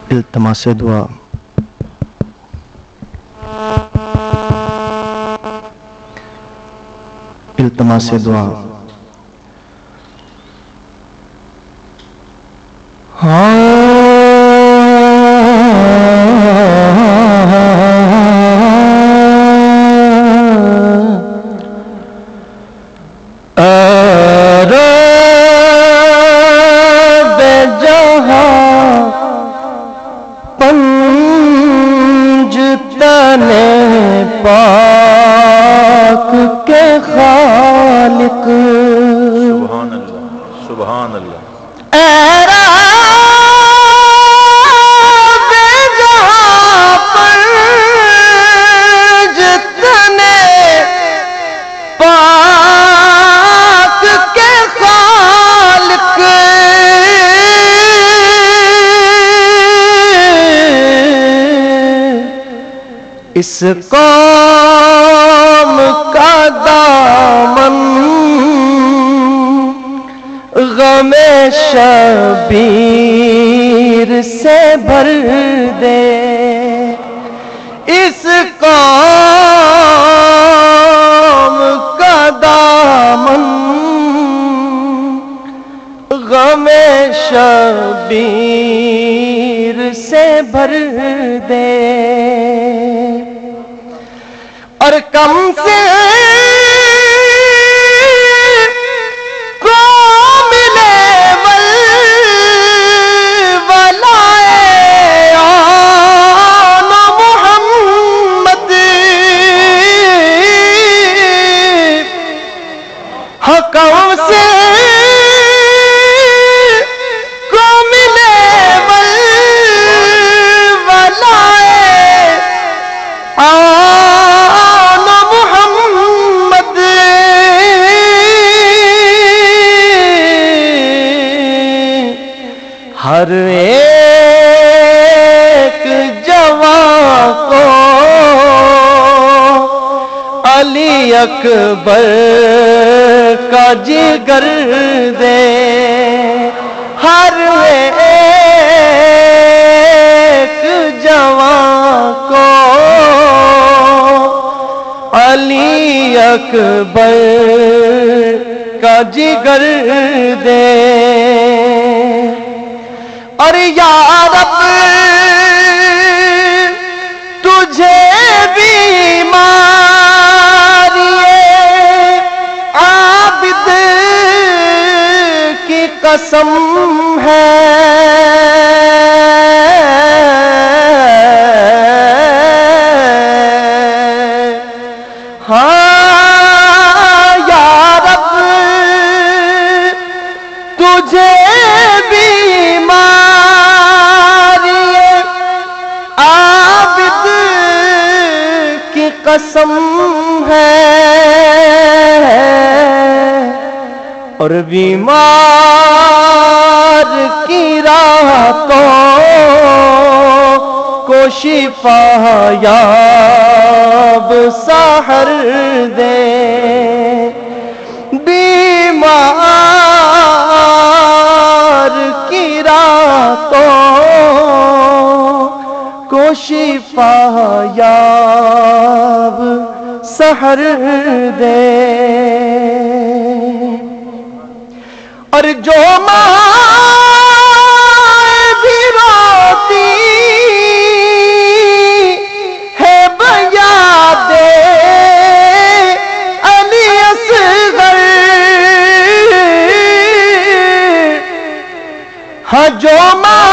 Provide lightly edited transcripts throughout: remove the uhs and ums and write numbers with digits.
التماس دعا التماس دعا پاک کے خالق سبحان اللہ سبحان اللہ اے رب جہاں پر جتنے پاک کے خالق اس قوم کا دامن غم شبیر سے بھر دے اس قوم کا دامن غم شبیر سے بھر دے اور کم سے کو ملے ولائے آن محمد کم سے کو ملے ولائے ہر ایک جوان کو علی اکبر کا جگر دے ہر ایک جوان کو علی اکبر کا جگر دے اور یا رب تجھے بیماری عابد کی قسم ہے یا رب تجھے قسم ہے اور بیمار کی راتوں کو شفا یاب سحر دے بیمار کی راتوں کو شفا یاب سحر دے اور جو ماں بھی روتی ہے بیا دے علی اصغر ہاں جو ماں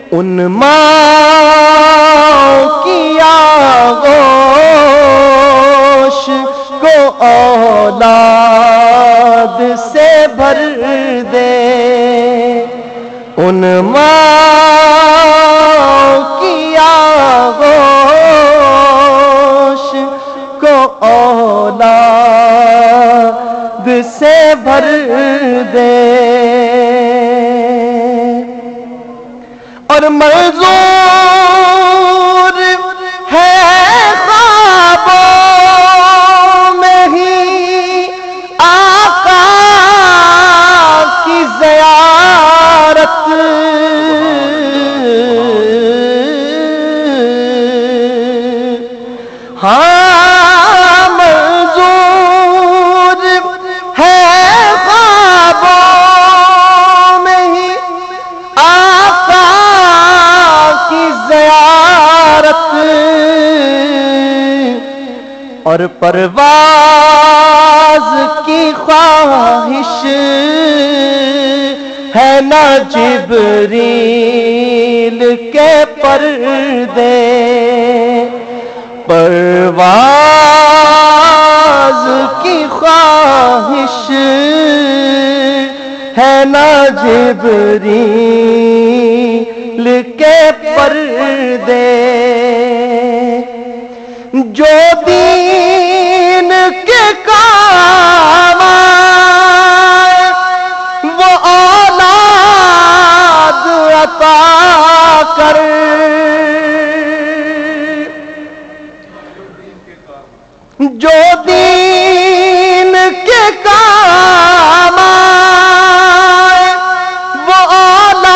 ان ماں کی آغوش کو اولاد سے بھر دے ان ماں کی آغوش کو اولاد سے بھر دے اور منظور ہے خوابوں میں ہی آقا کی زیارت، ہاں منظور ہے خوابوں میں ہی آقا کی زیارت، اور پرواز کی خواہش ہے نہ جبریل کے پردے، پرواز کی خواہش ہے نہ جبریل کے پردے، جو دین کے کام آئے وہ اولاد عطا کر، جو دین کے کام آئے وہ اولاد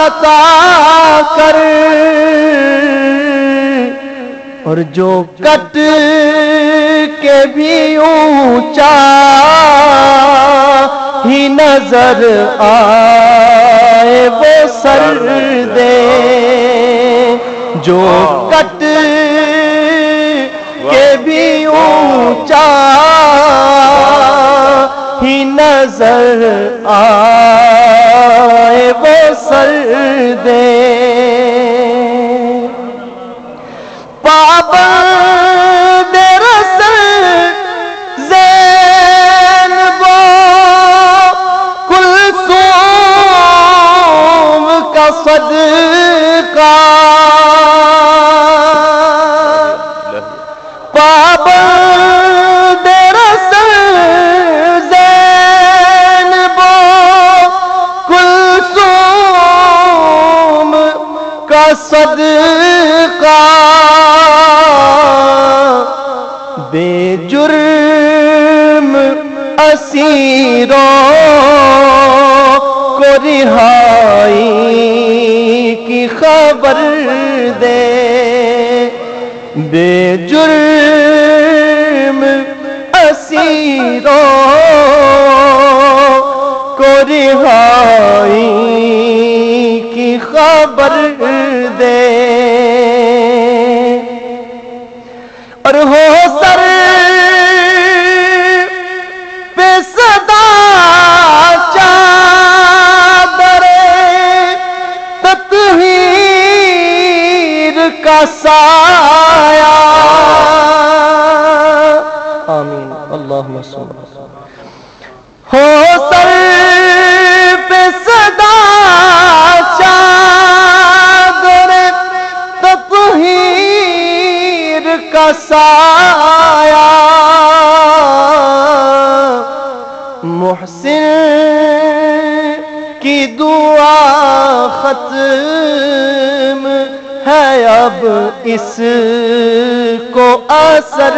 عطا کر، اور جو کٹ کے بھی اونچا ہی نظر آئے وہ سر دے، جو کٹ کے بھی اونچا ہی نظر آئے وہ سر دے، پابند رسل زینب کلثوم کا صدقہ، پابند رسل زینب کلثوم کا صدقہ، بے جرم اسیروں کو رہائی کی خبر دے، بے جرم اسیروں کو رہائی کی خبر دے، اور ہو سر پہ صدا چادر تطہیر کا سایہ، آمین اللہم صل، ہو سر پہ صدا چادر تطہیر کا سایہ، محسن کی دعا ختم ہے اب اس کو اثر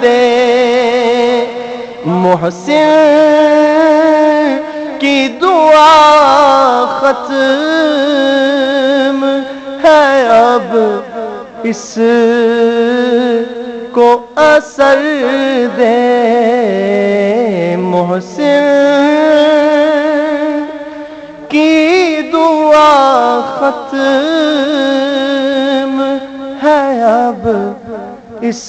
دے، محسن کی دعا ختم ہے اب اس کو اثر دے، محسن کی دعا ختم ہے اب اس